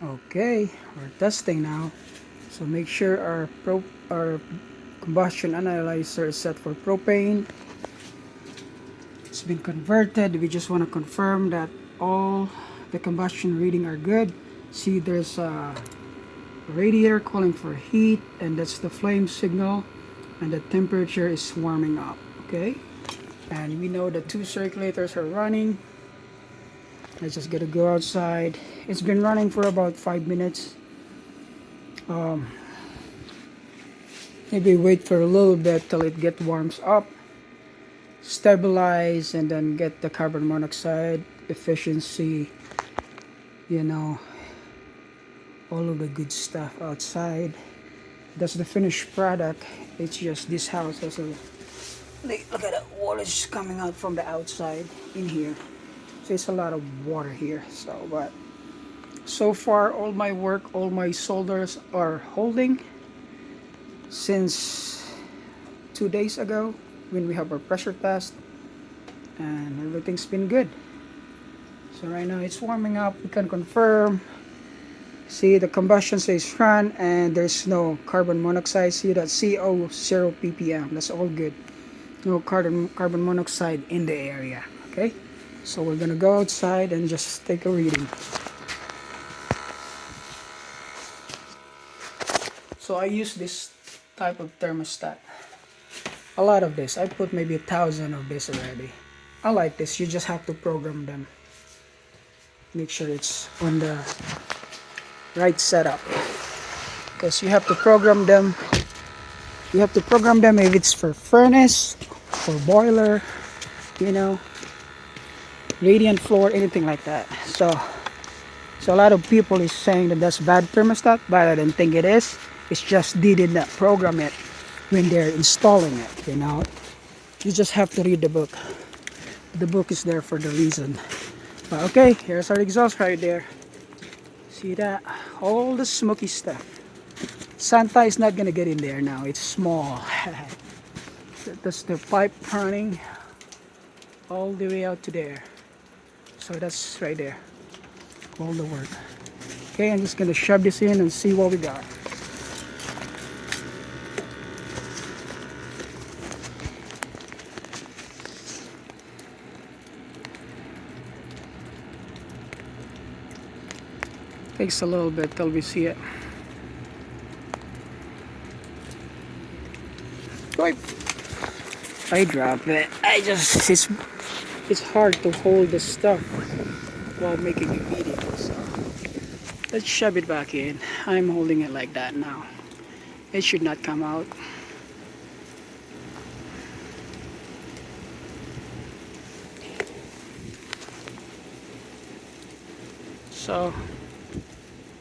Okay, we're testing now. So make sure our combustion analyzer is set for propane. It's been converted. We just want to confirm that all the combustion reading are good. See, there's a radiator calling for heat, and that's the flame signal, and the temperature is warming up. Okay, and we know the two circulators are running. I just gotta go outside. It's been running for about 5 minutes. Maybe wait for a little bit till it get warms up, stabilize, and then get the carbon monoxide efficiency, you know, all of the good stuff outside. That's the finished product. It's just this house has a look at that water is coming out from the outside in here. So it's a lot of water here. But so far all my work, all my solders are holding since 2 days ago when we have our pressure test, and everything's been good. So right now it's warming up. We can confirm. See, the combustion says run and there's no carbon monoxide. See that CO 0 ppm. That's all good. No carbon monoxide in the area. Okay, so we're gonna go outside and just take a reading. So I use this type of thermostat. A lot of this. I put maybe 1,000 of this already. I like this. You just have to program them. Make sure it's on the right setup. Because you have to program them. You have to program them if it's for furnace, for boiler, you know, radiant floor, anything like that. So a lot of people is saying that that's bad thermostat, but I don't think it is. It's just they did not program it when they're installing it, you know. You just have to read the book. The book is there for the reason. But okay, here's our exhaust right there. See that? All the smoky stuff. Santa is not gonna get in there now. It's small. That's the pipe running all the way out to there. So that's right there. All the work. Okay, I'm just gonna shove this in and see what we got. Takes a little bit till we see it. Wait. I drop it. It's hard to hold the stuff while making a video. So let's shove it back in. I'm holding it like that now. It should not come out. So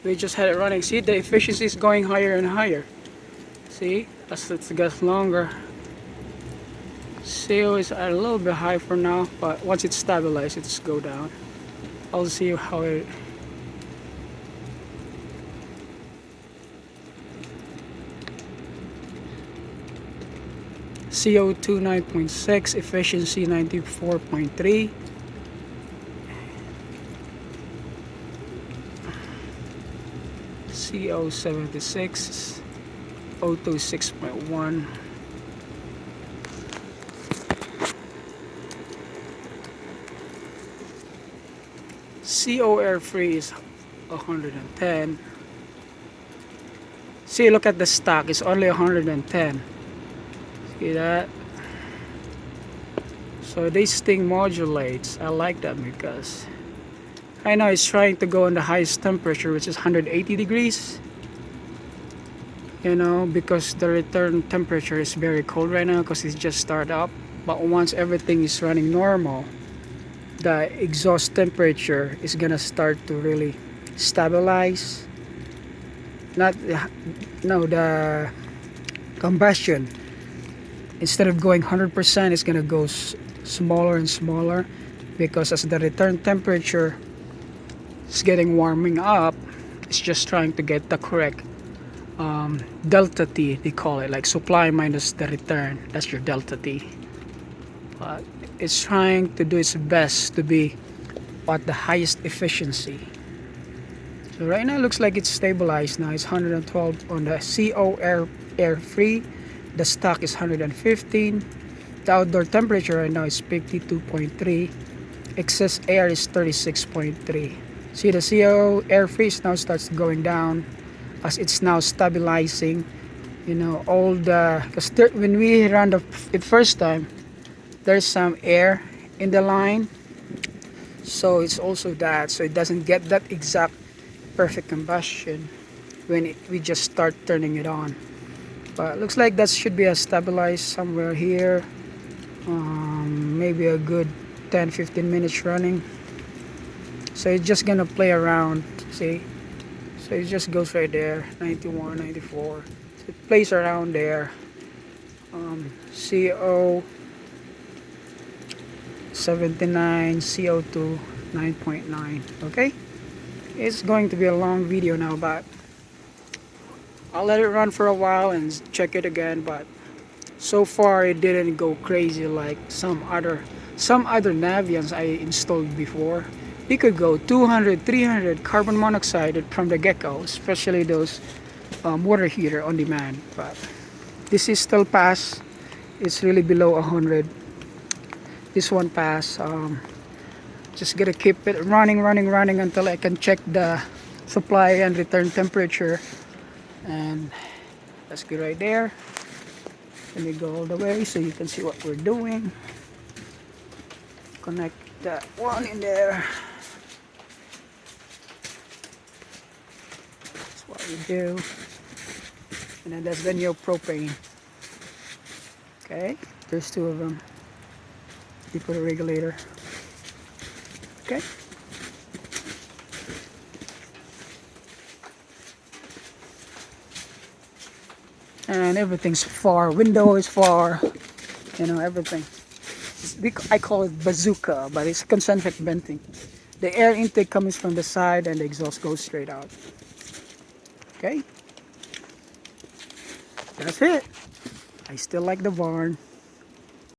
we just had it running. See, the efficiency is going higher and higher. See, as it gets longer. CO is a little bit high for now, but once it's stabilized, it just go down. I'll see how it. CO2 9.6, efficiency 94.3. CO 76, O2 6.1. CO air free is 110. See, look at the stock, it's only 110. See that? So this thing modulates. I like that because I know it's trying to go in the highest temperature, which is 180 degrees. You know, because the return temperature is very cold right now because it's just started up. But once everything is running normal, the exhaust temperature is gonna start to really stabilize. The combustion, instead of going 100%, it's gonna go smaller and smaller, because as the return temperature is getting warming up, it's just trying to get the correct delta T, they call it, like supply minus the return. That's your delta T. But it's trying to do its best to be at the highest efficiency. So right now it looks like it's stabilized now. It's 112 on the CO air free. The stock is 115. The outdoor temperature right now is 52.3. Excess air is 36.3. See, the CO air freeze now starts going down as it's now stabilizing. You know, all the, because when we run it first time, there's some air in the line, so it's also that, so it doesn't get that exact perfect combustion when we just start turning it on. But looks like that should be a stabilized somewhere here. Maybe a good 10-15 minutes running. So it's just gonna play around, see, so it just goes right there, 91, 94. So it plays around there. CO 79, CO2 9.9. Okay, it's going to be a long video now, but I'll let it run for a while and check it again. But so far it didn't go crazy like some other Navians I installed before. It could go 200, 300 carbon monoxide from the get-go, especially those water heater on demand. But this is still pass. It's really below 100. This one pass. Just gotta keep it running until I can check the supply and return temperature. And that's good right there. Let me go all the way so you can see what we're doing. Connect that one in there. That's what we do. And then that's the neopropane. Okay, there's two of them. You put a regulator. Okay. And everything's far. Window is far. You know, everything. I call it bazooka, but it's concentric venting. The air intake comes from the side and the exhaust goes straight out. Okay. That's it. I still like the barn.